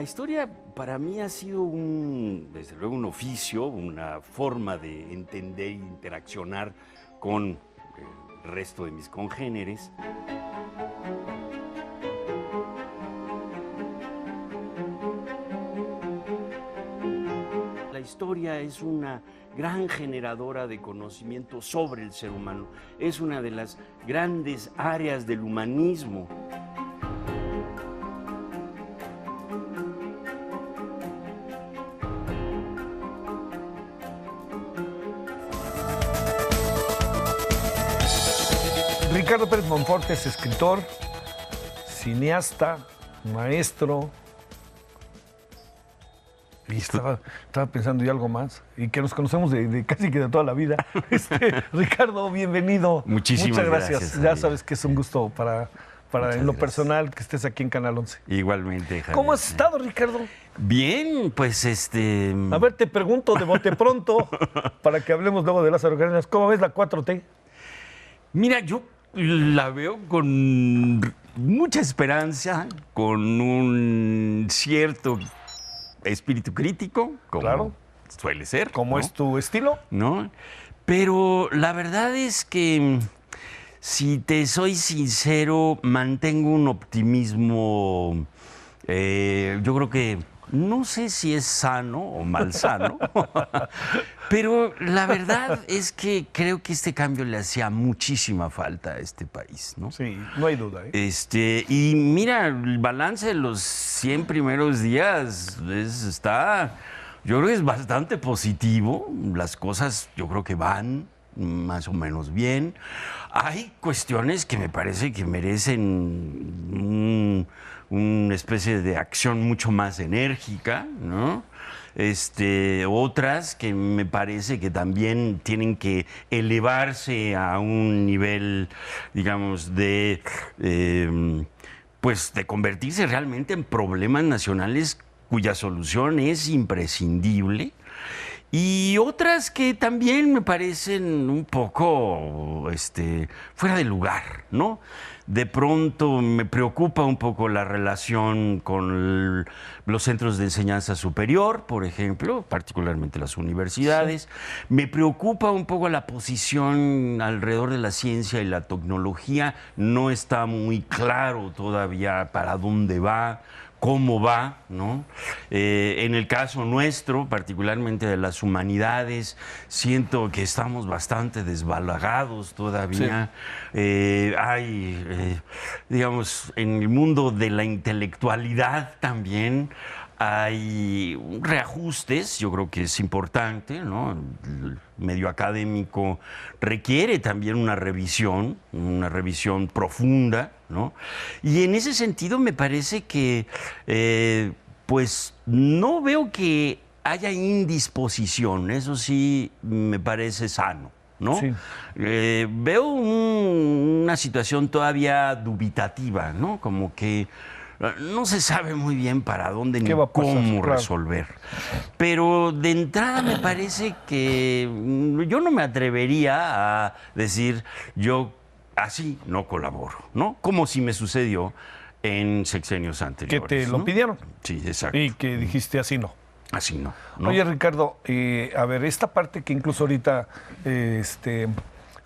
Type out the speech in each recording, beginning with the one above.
historia para mí ha sido desde luego un oficio, una forma de entender e interaccionar con el resto de mis congéneres. La historia es una gran generadora de conocimiento sobre el ser humano. Es una de las grandes áreas del humanismo. Ricardo Pérez Monfort es escritor, cineasta, maestro. Y estaba pensando y algo más. Y que nos conocemos de casi que de toda la vida. Ricardo, bienvenido. Muchísimas gracias. Ya sabes que es un gusto para en lo personal que estés aquí en Canal 11. Igualmente, Javier. ¿Cómo has estado, Ricardo? Bien, pues A ver, te pregunto de bote pronto, para que hablemos luego de Lázaro Cárdenas. ¿Cómo ves la 4T? Mira, yo la veo con mucha esperanza, con un cierto espíritu crítico, como claro, suele ser. ¿Cómo es tu estilo? ¿No? Pero la verdad es que, si te soy sincero, mantengo un optimismo, yo creo que, no sé si es sano o malsano, pero la verdad es que creo que este cambio le hacía muchísima falta a este país, ¿no? Sí, no hay duda. Y mira, el balance de los 100 primeros días yo creo que es bastante positivo. Las cosas yo creo que van más o menos bien. Hay cuestiones que me parece que merecen una especie de acción mucho más enérgica, ¿no? Otras que me parece que también tienen que elevarse a un nivel, digamos, pues de convertirse realmente en problemas nacionales cuya solución es imprescindible. Y otras que también me parecen un poco fuera de lugar, ¿no? De pronto me preocupa un poco la relación con los centros de enseñanza superior, por ejemplo, particularmente las universidades. Sí. Me preocupa un poco la posición alrededor de la ciencia y la tecnología. No está muy claro todavía para dónde va, cómo va, ¿no? En el caso nuestro, particularmente de las humanidades, siento que estamos bastante desbalagados todavía. Sí. Digamos, en el mundo de la intelectualidad también hay reajustes, yo creo que es importante, ¿no? El medio académico requiere también una revisión profunda, ¿no? Y en ese sentido me parece que, pues, no veo que haya indisposición, eso sí me parece sano, ¿no? Sí. Veo una situación todavía dubitativa, ¿no? Como que no se sabe muy bien para dónde ni cómo resolver. Pero de entrada me parece que yo no me atrevería a decir yo así no colaboro, ¿no? Como si me sucedió en sexenios anteriores. Que te lo pidieron. Sí, exacto. Y que dijiste así no. Así no. Oye, Ricardo, a ver, esta parte que incluso ahorita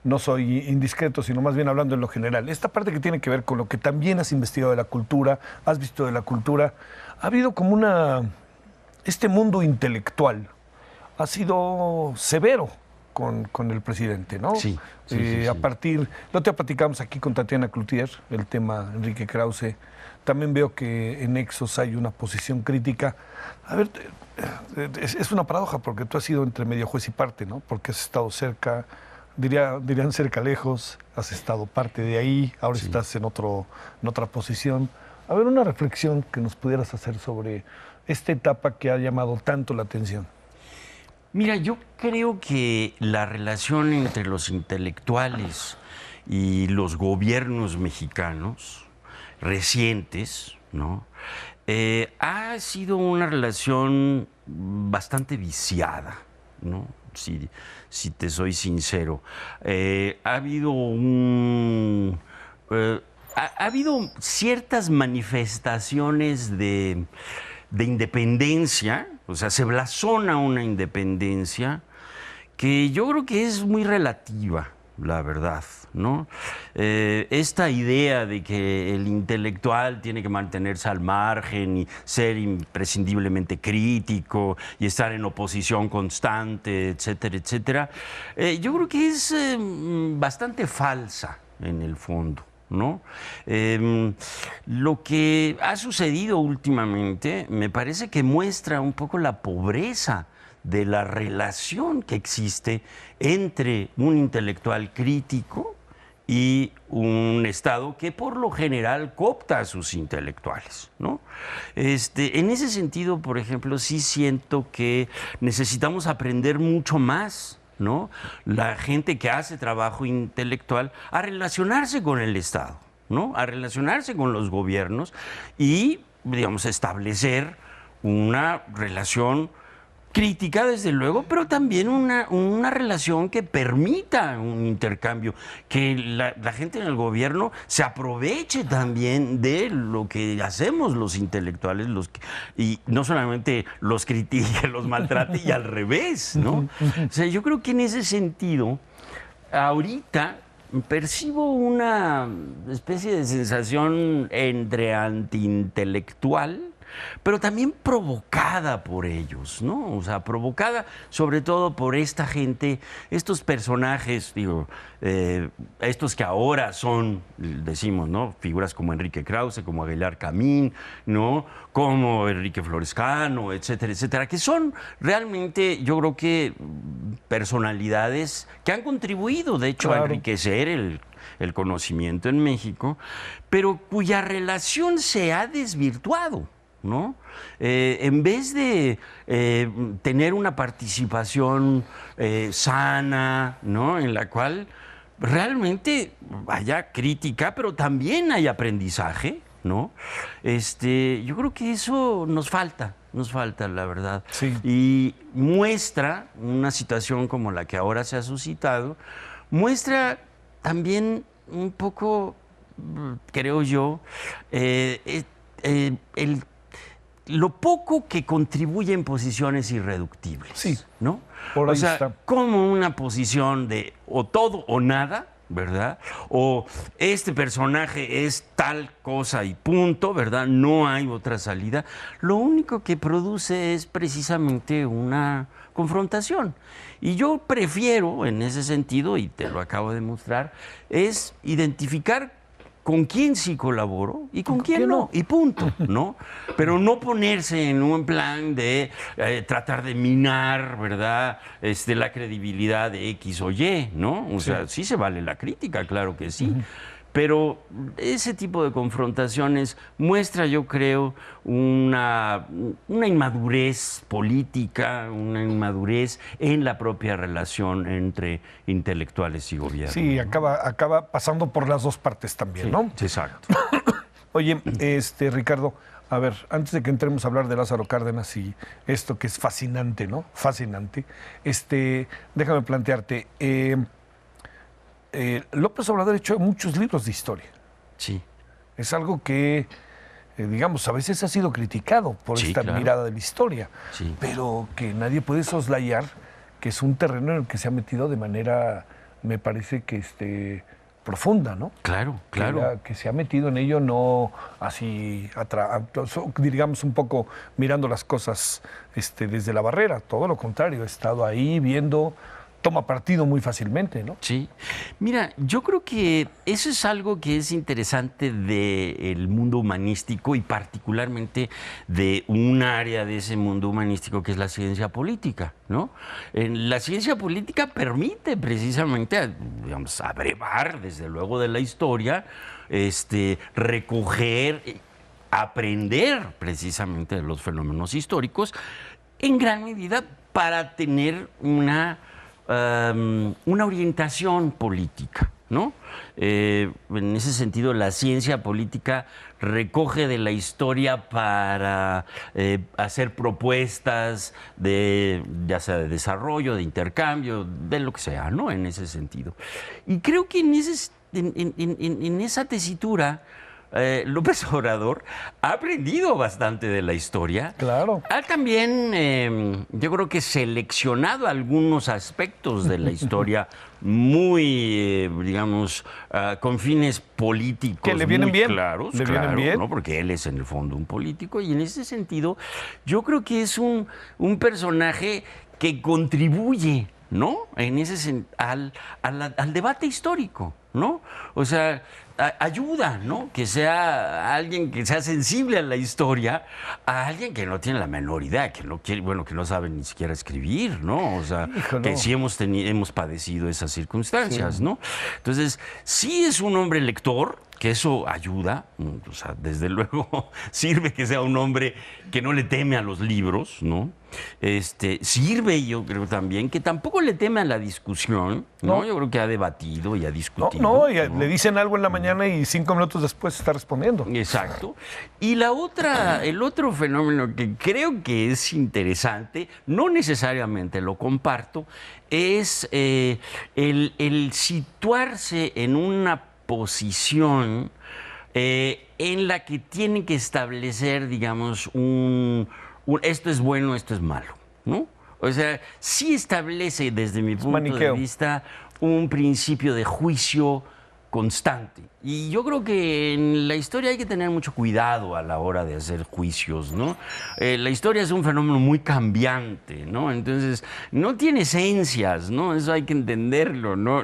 no soy indiscreto, sino más bien hablando en lo general. Esta parte que tiene que ver con lo que también has investigado de la cultura, has visto de la cultura, ha habido como este mundo intelectual ha sido severo con el presidente, ¿no? Sí. A partir, no te platicamos aquí con Tatiana Cloutier, el tema Enrique Krause. También veo que en Exos hay una posición crítica. A ver, es una paradoja porque tú has sido entre medio juez y parte, ¿no? Porque has estado cerca, dirían cerca lejos, has estado parte de ahí, ahora sí estás en otra posición. A ver, una reflexión que nos pudieras hacer sobre esta etapa que ha llamado tanto la atención. Mira, yo creo que la relación entre los intelectuales y los gobiernos mexicanos recientes, ¿no? Ha sido una relación bastante viciada, ¿no? Si te soy sincero. Ha habido ciertas manifestaciones de de independencia, o sea, se blasona una independencia que yo creo que es muy relativa, la verdad, ¿no? Esta idea de que el intelectual tiene que mantenerse al margen y ser imprescindiblemente crítico y estar en oposición constante, etcétera, etcétera, yo creo que es bastante falsa en el fondo, ¿no? Lo que ha sucedido últimamente me parece que muestra un poco la pobreza de la relación que existe entre un intelectual crítico y un Estado que por lo general coopta a sus intelectuales, ¿no? En ese sentido, por ejemplo, sí siento que necesitamos aprender mucho más, ¿no? La gente que hace trabajo intelectual a relacionarse con el Estado, ¿no? A relacionarse con los gobiernos y, digamos, establecer una relación crítica, desde luego, pero también una relación que permita un intercambio, que la gente en el gobierno se aproveche también de lo que hacemos los intelectuales, y no solamente los critique, los maltrate y al revés, ¿no? O sea, yo creo que en ese sentido, ahorita percibo una especie de sensación entre antiintelectual, pero también provocada por ellos, ¿no? O sea, provocada sobre todo por esta gente, estos personajes, digo, estos que ahora son, decimos, ¿no? Figuras como Enrique Krause, como Aguilar Camín, ¿no? Como Enrique Florescano, etcétera, etcétera, que son realmente, yo creo que personalidades que han contribuido, de hecho, a enriquecer el conocimiento en México, pero cuya relación se ha desvirtuado, ¿no? En vez de tener una participación sana, ¿no? En la cual realmente haya crítica, pero también hay aprendizaje, ¿no? Yo creo que eso nos falta, la verdad. Sí. Y muestra una situación como la que ahora se ha suscitado, muestra también un poco, creo yo, lo poco que contribuye en posiciones irreductibles. Sí, ¿no? Por ahí o sea, está. como una posición de o todo o nada, ¿verdad? O este personaje es tal cosa y punto, ¿verdad? No hay otra salida. Lo único que produce es precisamente una confrontación. Y yo prefiero, en ese sentido, y te lo acabo de mostrar, es identificar con quién sí colaboro y con quién no, y punto, ¿no? Pero no ponerse en un plan de tratar de minar, ¿verdad?, la credibilidad de X o Y, ¿no? O sea, sí se vale la crítica, claro que sí. Pero ese tipo de confrontaciones muestra, yo creo, una inmadurez política, una inmadurez en la propia relación entre intelectuales y gobierno. Sí, ¿no? acaba pasando por las dos partes también, Sí, ¿no? exacto. Oye, Ricardo, a ver, antes de que entremos a hablar de Lázaro Cárdenas y esto que es fascinante, ¿no? Fascinante. Déjame plantearte. López Obrador ha hecho muchos libros de historia. Sí. Es algo que, digamos, a veces ha sido criticado por esta mirada de la historia, pero que nadie puede soslayar que es un terreno en el que se ha metido de manera, me parece que profunda, ¿no? Claro. Que se ha metido en ello, no así, digamos, un poco mirando las cosas desde la barrera, todo lo contrario, ha estado ahí viendo. Toma partido muy fácilmente, ¿no? Sí. Mira, yo creo que eso es algo que es interesante del mundo humanístico y particularmente de un área de ese mundo humanístico que es la ciencia política, ¿no? La ciencia política permite precisamente, digamos, abrevar, desde luego, de la historia, recoger, aprender precisamente de los fenómenos históricos, en gran medida para tener una orientación política, ¿no? En ese sentido, la ciencia política recoge de la historia para hacer propuestas ya sea de desarrollo, de intercambio, de lo que sea, ¿no? En ese sentido. Y creo que en esa tesitura López Obrador ha aprendido bastante de la historia. Claro. Ha también, yo creo que seleccionado algunos aspectos de la historia muy, digamos, con fines políticos que le vienen muy bien. claros, le claro, vienen bien. ¿no? Porque él es en el fondo un político y en ese sentido yo creo que es un personaje que contribuye, ¿no? En ese al debate histórico, ¿no? O sea, ayuda, ¿no? Que sea alguien que sea sensible a la historia, a alguien que no tiene la menor idea, que no quiere, bueno, que no sabe ni siquiera escribir, ¿no? O sea, Hijo, que no. sí hemos padecido esas circunstancias, Sí. ¿no? Entonces, sí es un hombre lector, que eso ayuda, o sea, desde luego sirve que sea un hombre que no le teme a los libros, ¿no? Sirve, yo creo también, que tampoco le teme a la discusión, ¿no? No. Yo creo que ha debatido y ha No, discutido. no, y le dicen algo en la mañana y 5 minutos después está respondiendo. Exacto. Y el otro fenómeno que creo que es interesante, no necesariamente lo comparto, es el situarse en una posición en la que tiene que establecer, digamos, esto es bueno, esto es malo, ¿no? O sea, sí establece desde mi punto maniqueo. de vista un principio de juicio constante. Y yo creo que en la historia hay que tener mucho cuidado a la hora de hacer juicios, ¿no? La historia es un fenómeno muy cambiante, ¿no? Entonces, no tiene esencias, ¿no? Eso hay que entenderlo, ¿no?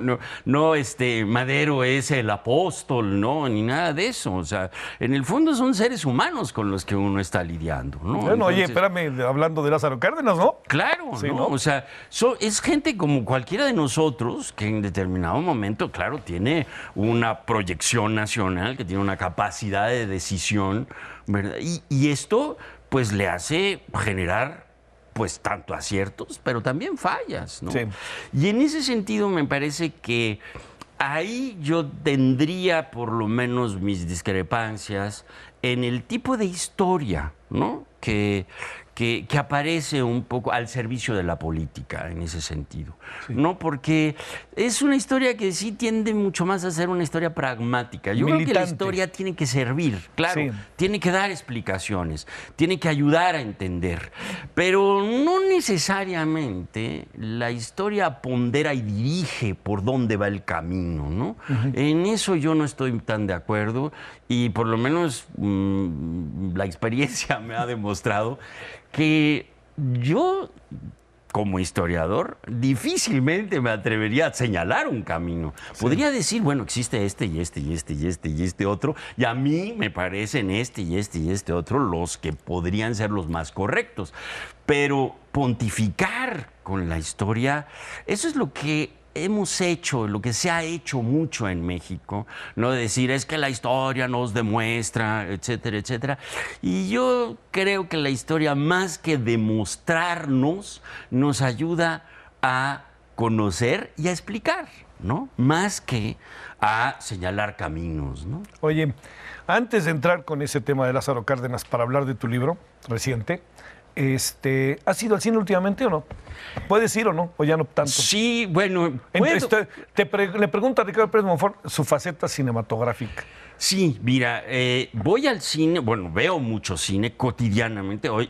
Madero es el apóstol, ¿no? Ni nada de eso. O sea, en el fondo son seres humanos con los que uno está lidiando, ¿no? Bueno, oye, Entonces, espérame, hablando de Lázaro Cárdenas, ¿no? claro, Sí, ¿no? ¿no? O sea, es gente como cualquiera de nosotros que en determinado momento, claro, tiene una proyección nacional, que tiene una capacidad de decisión, ¿verdad? Y esto, pues, le hace generar, pues, tanto aciertos, pero también fallas, ¿no? Sí. Y en ese sentido me parece que ahí yo tendría por lo menos mis discrepancias en el tipo de historia, ¿no? Que aparece un poco al servicio de la política en ese sentido, ¿no? Porque es una historia que sí tiende mucho más a ser una historia pragmática. Yo creo que la Militante. historia tiene que servir, claro, Sí. tiene que dar explicaciones, tiene que ayudar a entender, pero no necesariamente la historia pondera y dirige por dónde va el camino, ¿no? En eso yo no estoy tan de acuerdo y por lo menos la experiencia me ha demostrado que yo, como historiador, difícilmente me atrevería a señalar un camino. Podría decir, bueno, existe este y este y este y este y este otro, y a mí me parecen este y este y este otro los que podrían ser los más correctos. Pero pontificar con la historia, eso es lo que hemos hecho, lo que se ha hecho mucho en México, no decir es que la historia nos demuestra, etcétera, etcétera. Y yo creo que la historia, más que demostrarnos, nos ayuda a conocer y a explicar, ¿no? Más que a señalar caminos, ¿no? Oye, antes de entrar con ese tema de Lázaro Cárdenas para hablar de tu libro reciente, ¿has ido al cine últimamente o no? ¿Puedes ir o no? ¿O ya no tanto? Sí, bueno, Le pregunto a Ricardo Pérez Monfort su faceta cinematográfica. Sí, mira, voy al cine, bueno, veo mucho cine cotidianamente. Hoy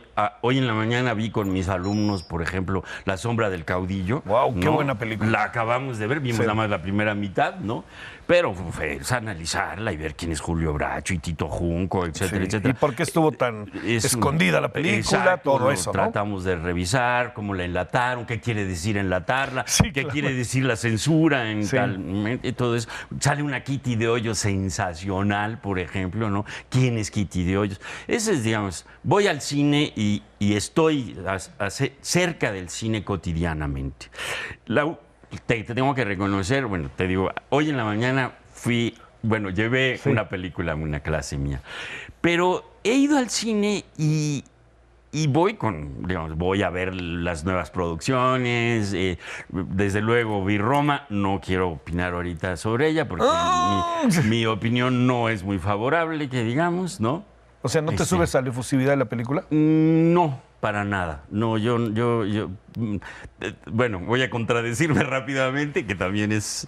en la mañana vi con mis alumnos, por ejemplo, La sombra del caudillo. Guau, qué ¿no? buena película. La acabamos de ver, vimos Sí. nada más la primera mitad, ¿no? Pero es analizarla y ver quién es Julio Bracho y Tito Junco, etcétera, Sí. etcétera. ¿Y por qué estuvo tan Es un- escondida la película? Exacto, Todo lo eso, ¿no? tratamos de revisar, cómo la enlataron, qué quiere decir enlatarla, Sí, qué claro. quiere decir la censura en Sí. tal... Todo eso. Sale una Kitty de Hoyos sensacional, por ejemplo, ¿no? ¿Quién es Kitty de Hoyos? Ese es, digamos, voy al cine y estoy cerca del cine cotidianamente. Te tengo que reconocer, bueno, te digo, hoy en la mañana llevé Sí. una película a una clase mía, pero he ido al cine y voy a ver las nuevas producciones. Desde luego vi Roma, no quiero opinar ahorita sobre ella porque mi opinión no es muy favorable, que digamos, ¿no? O sea, ¿no te subes a la efusividad de la película? No, para nada. No, bueno, voy a contradecirme rápidamente, que también es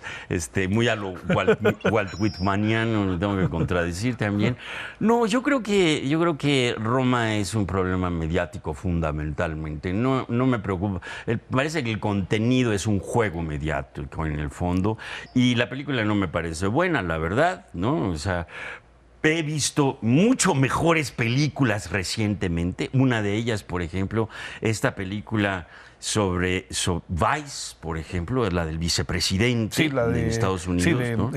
muy a lo Walt Whitmaniano, lo tengo que contradecir también. No, yo creo que Roma es un problema mediático fundamentalmente. No, no me preocupa. Parece que el contenido es un juego mediático en el fondo, y la película no me parece buena, la verdad, ¿no? O sea, he visto mucho mejores películas recientemente. Una de ellas, por ejemplo, esta película sobre Vice, por ejemplo, es la del vicepresidente Sí, la de de Estados sí, Unidos, de ¿no?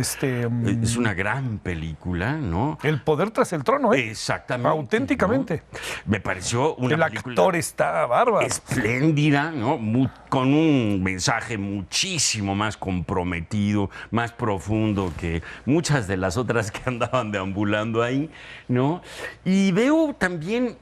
Es una gran película, ¿no? El poder tras el trono, ¿eh? Exactamente. Auténticamente. ¿no? Me pareció una El película actor está bárbaro. espléndida, ¿no? Con un mensaje muchísimo más comprometido, más profundo que muchas de las otras que andaban deambulando ahí, ¿no? Y veo también,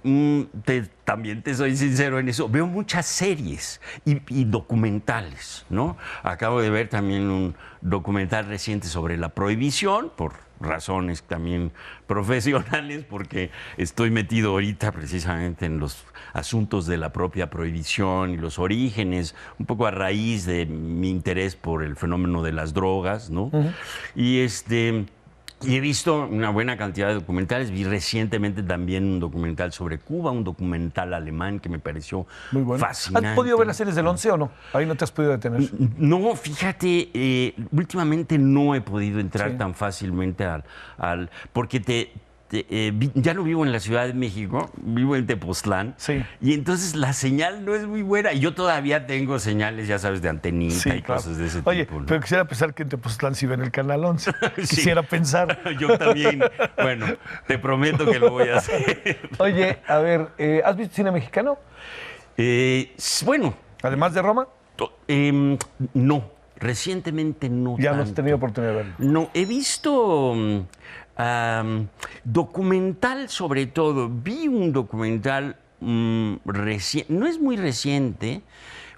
también te soy sincero en eso, veo muchas series y documentales, ¿no? Acabo de ver también un documental reciente sobre la prohibición, por razones también profesionales, porque estoy metido ahorita precisamente en los asuntos de la propia prohibición y los orígenes, un poco a raíz de mi interés por el fenómeno de las drogas, ¿no? Y y he visto una buena cantidad de documentales. Vi recientemente también un documental sobre Cuba, un documental alemán que me pareció Muy bueno. fascinante. ¿Has podido ver las series del 11 o no? Ahí no te has podido detener. No, fíjate, últimamente no he podido entrar Sí. tan fácilmente porque ya no vivo en la Ciudad de México, vivo en Tepoztlán. Sí. Y entonces la señal no es muy buena. Y yo todavía tengo señales, ya sabes, de antenita Sí, y claro. cosas de ese Oye, tipo, ¿no? pero quisiera pensar que en Tepoztlán sí ven el Canal 11. Sí. Quisiera pensar. Yo también. Bueno, te prometo que lo voy a hacer. Oye, a ver, ¿has visto cine mexicano? Bueno, Además de Roma, no. Recientemente no ya no has tanto. tenido oportunidad de verlo. No, he visto documental sobre todo. Vi un documental reciente, no es muy reciente,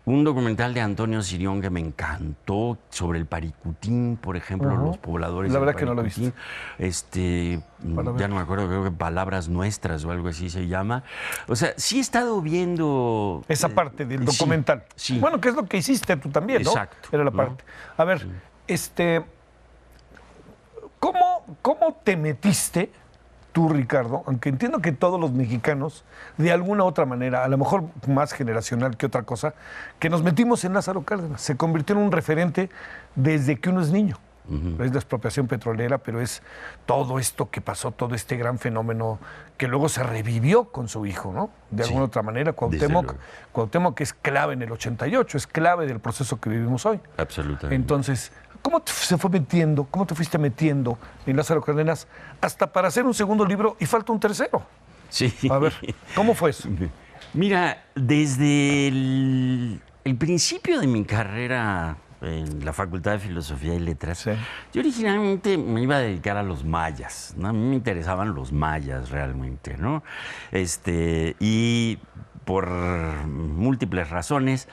un documental de Antonio Sirión que me encantó sobre el Paricutín, por ejemplo, Ajá. los pobladores La del verdad que no lo he Paricutín. Para ver. Ya no me acuerdo, creo que Palabras Nuestras o algo así se llama. O sea, sí he estado viendo Esa parte del sí, documental. sí. Bueno, que es lo que hiciste tú también, ¿no? Exacto, Era la ¿no? parte. A ver, ¿cómo te metiste tú, Ricardo? Aunque entiendo que todos los mexicanos, de alguna u otra manera, a lo mejor más generacional que otra cosa, que nos metimos en Lázaro Cárdenas. Se convirtió en un referente desde que uno es niño. Es la expropiación petrolera, pero es todo esto que pasó, todo este gran fenómeno que luego se revivió con su hijo, ¿no? De alguna Sí, otra manera, desde luego. Cuauhtémoc es clave en el 88, es clave del proceso que vivimos hoy. Absolutamente. Entonces, se fue metiendo, cómo te fuiste metiendo en Lázaro Cárdenas hasta para hacer un segundo libro y falta un tercero? Sí. A ver, ¿cómo fue eso? Mira, desde el principio de mi carrera en la Facultad de Filosofía y Letras, Sí. yo originalmente me iba a dedicar a los mayas, ¿no? A mí me interesaban los mayas realmente, ¿no? Y por múltiples razones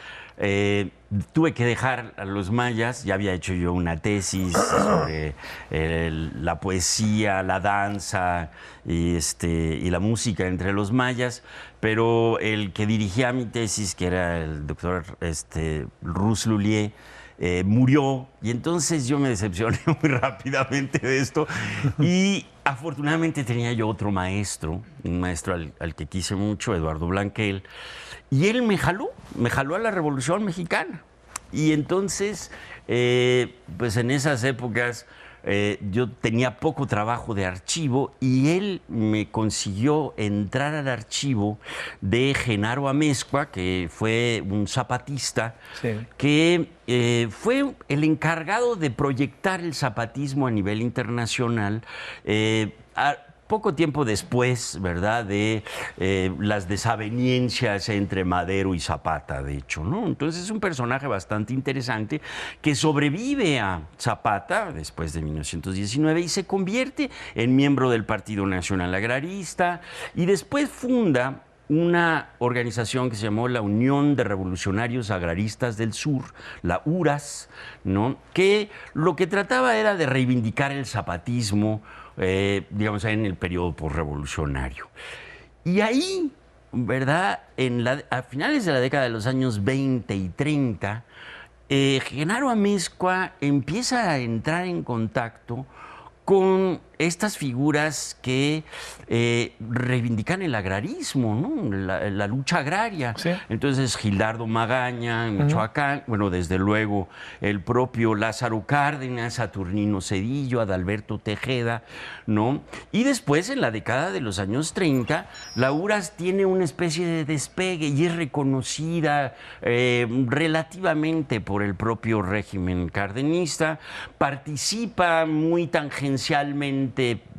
tuve que dejar a los mayas. Ya había hecho yo una tesis sobre la poesía, la danza y la música entre los mayas, pero el que dirigía mi tesis, que era el doctor Ruz Lulier, murió, y entonces yo me decepcioné muy rápidamente de esto, y afortunadamente tenía yo otro maestro, un maestro al que quise mucho, Eduardo Blanquel, y él me jaló a la Revolución Mexicana. Y entonces, pues en esas épocas yo tenía poco trabajo de archivo, y él me consiguió entrar al archivo de Genaro Amezcua, que fue un zapatista, Sí. que fue el encargado de proyectar el zapatismo a nivel internacional. Poco tiempo después, ¿verdad?, de las desavenencias entre Madero y Zapata, de hecho, ¿no? Entonces es un personaje bastante interesante que sobrevive a Zapata después de 1919 y se convierte en miembro del Partido Nacional Agrarista, y después funda una organización que se llamó la Unión de Revolucionarios Agraristas del Sur, la URAS, ¿no?, que lo que trataba era de reivindicar el zapatismo, digamos, en el periodo posrevolucionario. Y ahí ¿verdad? A finales de la década de los años 20 y 30, Genaro Amezcua empieza a entrar en contacto con estas figuras que reivindican el agrarismo, ¿no? La lucha agraria. Sí. Entonces, Gildardo Magaña, en Michoacán, bueno, desde luego el propio Lázaro Cárdenas, Saturnino Cedillo, Adalberto Tejeda, ¿no? Y después, en la década de los años 30, la URAS tiene una especie de despegue y es reconocida relativamente por el propio régimen cardenista, participa muy tangencialmente,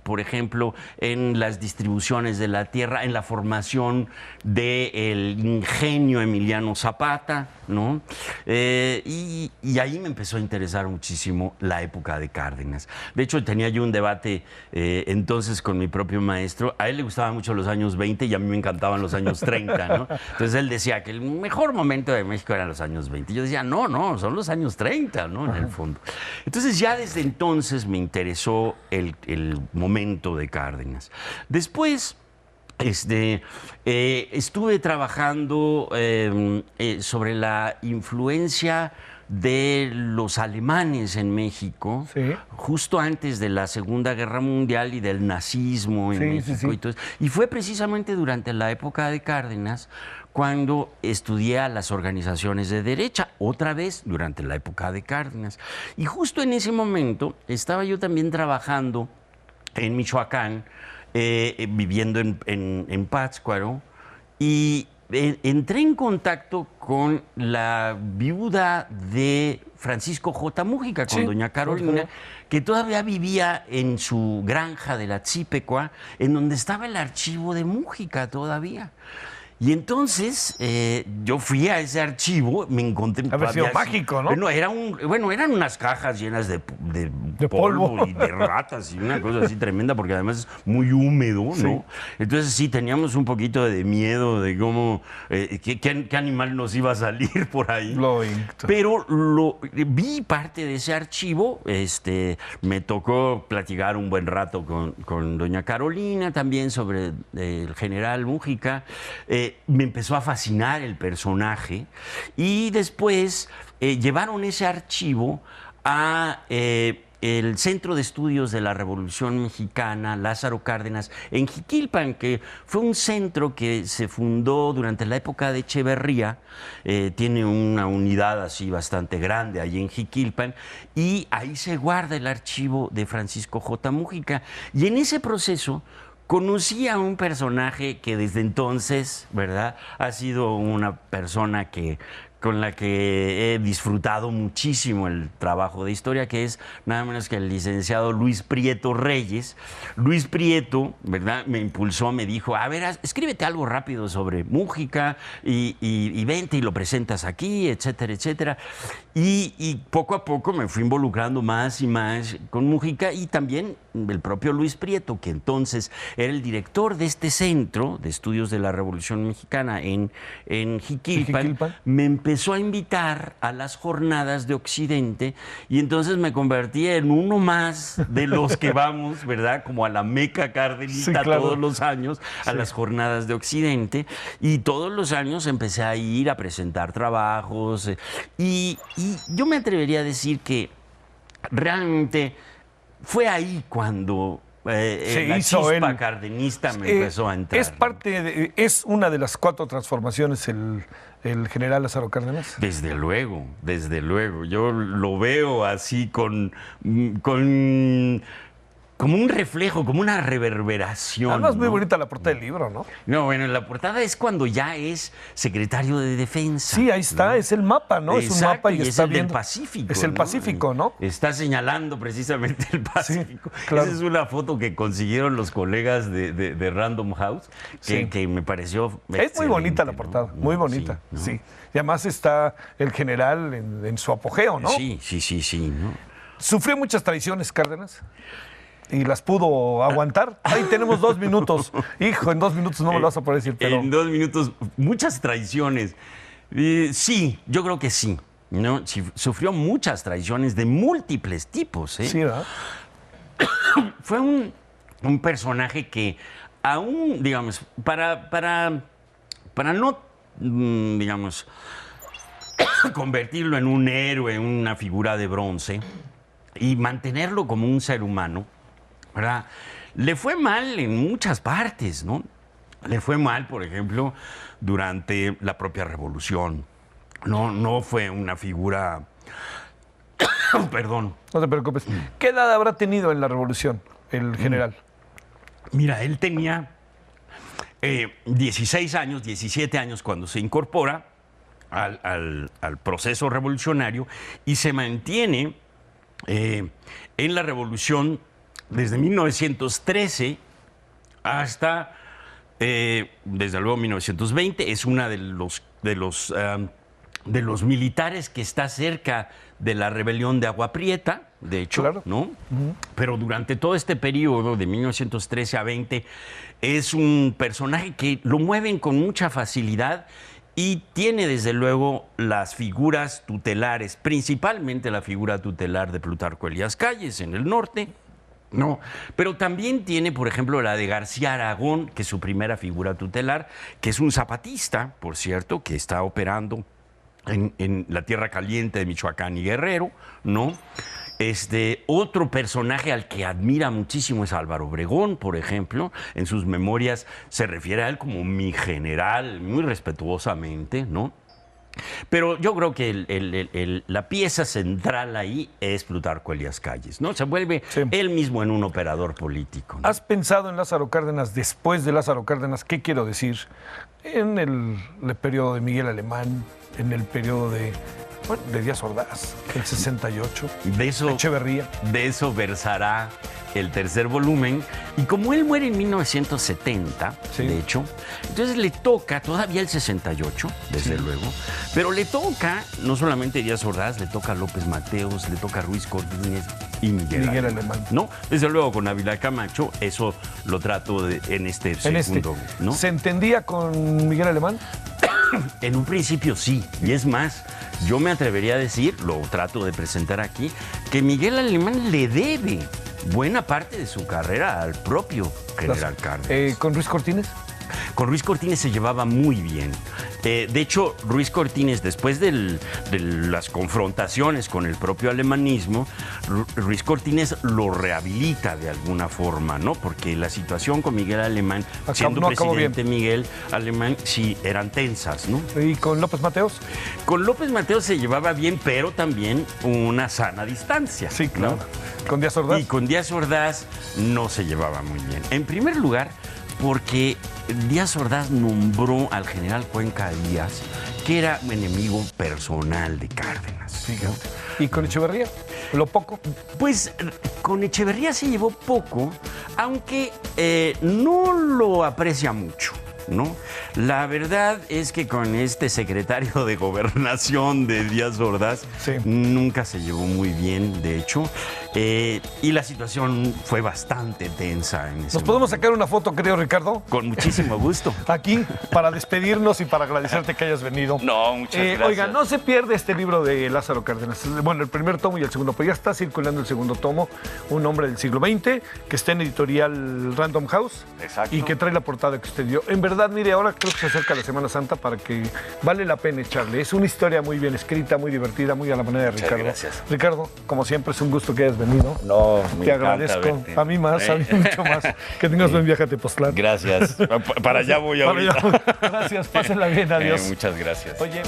por ejemplo, en las distribuciones de la tierra, en la formación del ingenio Emiliano Zapata, ¿no? Y ahí me empezó a interesar muchísimo la época de Cárdenas. De hecho, tenía yo un debate entonces con mi propio maestro. A él le gustaban mucho los años 20 y a mí me encantaban los años 30, ¿no? Entonces él decía que el mejor momento de México eran los años 20. Y yo decía, no, son los años 30, ¿no? En el fondo. Entonces ya desde entonces me interesó el momento de Cárdenas. Después, estuve trabajando sobre la influencia de los alemanes en México, Sí. justo antes de la Segunda Guerra Mundial y del nazismo en Sí, México. sí, sí. Y todo eso. Y fue precisamente durante la época de Cárdenas cuando estudié a las organizaciones de derecha, otra vez durante la época de Cárdenas. Y justo en ese momento estaba yo también trabajando en Michoacán, viviendo en Pátzcuaro, y entré en contacto con la viuda de Francisco J. Múgica, con Sí, doña Carolina, que todavía vivía en su granja de la Tzipecua, en donde estaba el archivo de Múgica todavía. Y entonces yo fui a ese archivo, me encontré... Haber sido todavía así- mágico, ¿no? eran unas cajas llenas de polvo. polvo y de ratas y una cosa así tremenda, porque además es muy húmedo, ¿no? Sí. Entonces sí, teníamos un poquito de miedo de cómo, qué animal nos iba a salir por ahí. Pero vi parte de ese archivo, me tocó platicar un buen rato con doña Carolina también sobre el general Múgica. Me empezó a fascinar el personaje y después llevaron ese archivo a el Centro de Estudios de la Revolución Mexicana, Lázaro Cárdenas, en Jiquilpan, que fue un centro que se fundó durante la época de Echeverría. Tiene una unidad así bastante grande ahí en Jiquilpan, y ahí se guarda el archivo de Francisco J. Múgica. Y en ese proceso conocí a un personaje que desde entonces, ¿verdad?, ha sido una persona con la que he disfrutado muchísimo el trabajo de historia, que es nada menos que el licenciado Luis Prieto Reyes. Luis Prieto, ¿verdad?, me impulsó, me dijo, a ver, escríbete algo rápido sobre Múgica y vente y lo presentas aquí, etcétera, etcétera. Y poco a poco me fui involucrando más y más con Múgica, y también el propio Luis Prieto, que entonces era el director de este Centro de Estudios de la Revolución Mexicana en Jiquilpan, me empezó a invitar a las jornadas de Occidente, y entonces me convertí en uno más de los que vamos, ¿verdad?, como a la Meca cardenista, Sí, claro, todos los años, a las jornadas de Occidente, y todos los años empecé a ir a presentar trabajos, y yo me atrevería a decir que realmente fue ahí cuando la chispa cardenista me empezó a entrar. Es una de las 4 transformaciones el general Lázaro Cárdenas. Desde luego, desde luego. Yo lo veo así como un reflejo, como una reverberación. Además, muy ¿no? bonita la portada del libro, ¿no? No, bueno, la portada es cuando ya es secretario de Defensa. Sí, ahí está, ¿no? Es el mapa, ¿no? Exacto, es un mapa y es está el viendo. del Pacífico. Es el Pacífico, ¿no? Está señalando precisamente el Pacífico. Sí, claro. Esa es una foto que consiguieron los colegas de Random House, que me pareció Es muy bonita la ¿no? portada, muy bonita, Sí, ¿no? sí. Y además está el general en su apogeo, ¿no? Sí, ¿no? Sufrió muchas traiciones, Cárdenas, y las pudo aguantar. Ahí tenemos 2 minutos. Hijo, en 2 minutos no me lo vas a poder decir, pero... En 2 minutos, muchas traiciones. Sí, yo creo que sí, ¿no? Sí, sufrió muchas traiciones de múltiples tipos, ¿eh? Sí, ¿verdad? Fue un personaje que aún, digamos, para para no, digamos, convertirlo en un héroe, en una figura de bronce, y mantenerlo como un ser humano, ¿verdad? Le fue mal en muchas partes, ¿no? Le fue mal, por ejemplo, durante la propia revolución. No fue una figura... Perdón. No te preocupes. ¿Qué edad habrá tenido en la revolución el general? Mira, él tenía 16 años, 17 años cuando se incorpora al proceso revolucionario y se mantiene en la revolución desde 1913 hasta, desde luego, 1920. Es una de los militares que está cerca de la rebelión de Agua Prieta, de hecho, claro, ¿no? Pero durante todo este periodo, de 1913 a 20, es un personaje que lo mueven con mucha facilidad y tiene, desde luego, las figuras tutelares, principalmente la figura tutelar de Plutarco Elías Calles en el norte, ¿no? Pero también tiene, por ejemplo, la de García Aragón, que es su primera figura tutelar, que es un zapatista, por cierto, que está operando en la Tierra Caliente de Michoacán y Guerrero, ¿no? Otro personaje al que admira muchísimo es Álvaro Obregón, por ejemplo. En sus memorias se refiere a él como mi general, muy respetuosamente, ¿no? Pero yo creo que la pieza central ahí es Plutarco Elías Calles, ¿no? Se vuelve él mismo en un operador político, ¿no? ¿Has pensado en Lázaro Cárdenas después de Lázaro Cárdenas? ¿Qué quiero decir? En el periodo de Miguel Alemán, en el periodo de Díaz Ordaz, el 68, de Echeverría. De eso versará el tercer volumen. Y como él muere en 1970, de hecho, entonces le toca todavía el 68, desde luego, pero le toca no solamente Díaz Ordaz, le toca a López Mateos, le toca a Ruiz Cortines y Miguel Alemán, ¿no? Desde luego con Ávila Camacho, eso lo trato en este segundo, ¿no? ¿Se entendía con Miguel Alemán? En un principio sí, y es más, yo me atrevería a decir, lo trato de presentar aquí, que Miguel Alemán le debe buena parte de su carrera al propio general Cárdenas. ¿Con Ruiz Cortines? Con Ruiz Cortines se llevaba muy bien. De hecho, Ruiz Cortines, después de las confrontaciones con el propio alemanismo, Ruiz Cortines lo rehabilita de alguna forma, ¿no? Porque la situación con Miguel Alemán, siendo presidente Miguel Alemán, sí, eran tensas, ¿no? ¿Y con López Mateos? Con López Mateos se llevaba bien, pero también una sana distancia. Sí, claro. ¿No? ¿Con Díaz Ordaz? Y con Díaz Ordaz no se llevaba muy bien. En primer lugar, porque Díaz Ordaz nombró al general Cuenca Díaz, que era un enemigo personal de Cárdenas. Fíjate. ¿Y con Echeverría? ¿Lo poco? Pues con Echeverría se llevó poco, aunque no lo aprecia mucho, ¿no? La verdad es que con este secretario de Gobernación de Díaz Ordaz nunca se llevó muy bien, de hecho, y la situación fue bastante tensa en ese ¿Nos podemos sacar una foto, querido Ricardo? Con muchísimo gusto. Aquí, para despedirnos y para agradecerte que hayas venido. No, muchas gracias. Oiga, no se pierde este libro de Lázaro Cárdenas. Bueno, el primer tomo y el segundo, pues ya está circulando el segundo tomo, Un hombre del siglo XX, que está en editorial Random House. Exacto. Y que trae la portada que usted dio. En verdad, mire, ahora creo que se acerca la Semana Santa para que vale la pena echarle. Es una historia muy bien escrita, muy divertida, muy a la manera de Ricardo. Gracias. Ricardo, como siempre, es un gusto que hayas venido. No, me te encanta agradezco. verte. A mí más, a mí mucho más. Que tengas buen viaje a Tepoztlán. Gracias. Para allá voy ahorita. Gracias, pásenla bien, adiós. Muchas gracias. Oye.